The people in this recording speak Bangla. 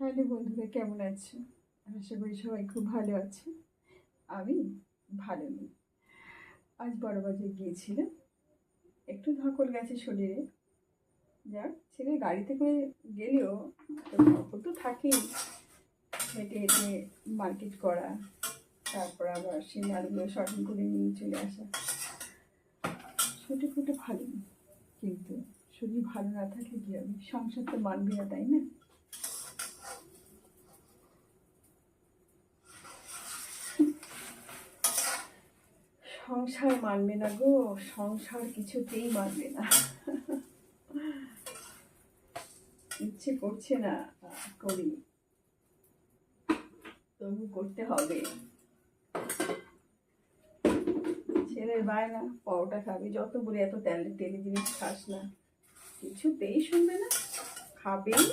হ্যালো বন্ধুরা, কেমন আছো? আশা করি সবাই খুব ভালো আছে। আমি ভালো নেই। আজ বড়বাজার গিয়েছিলাম, একটু ধকল গেছে শরীরে। যাক, ছেলে গাড়িতে করে গেলেও তো ধকল তো থাকেই। হেঁটে হেঁটে মার্কেট করা, তারপর আবার সেই মালগুলো শপিং করে নিয়ে চলে আসা, ছোটো ফুটো ভালো নেই। কিন্তু শরীর ভালো না থাকলে কী হবে? সংসার তো মানবে না, তাই না? সংসার মানবে না গো, সংসার কিছুতেই মানবে না। ইচ্ছে করছে না করি, তবু করতে হবে। ছেলের বায়না পরোটা খাবে, যত বলে এত তেলে তেলে জিনিস খাস না, কিছুতেই শুনবে না, খাবেই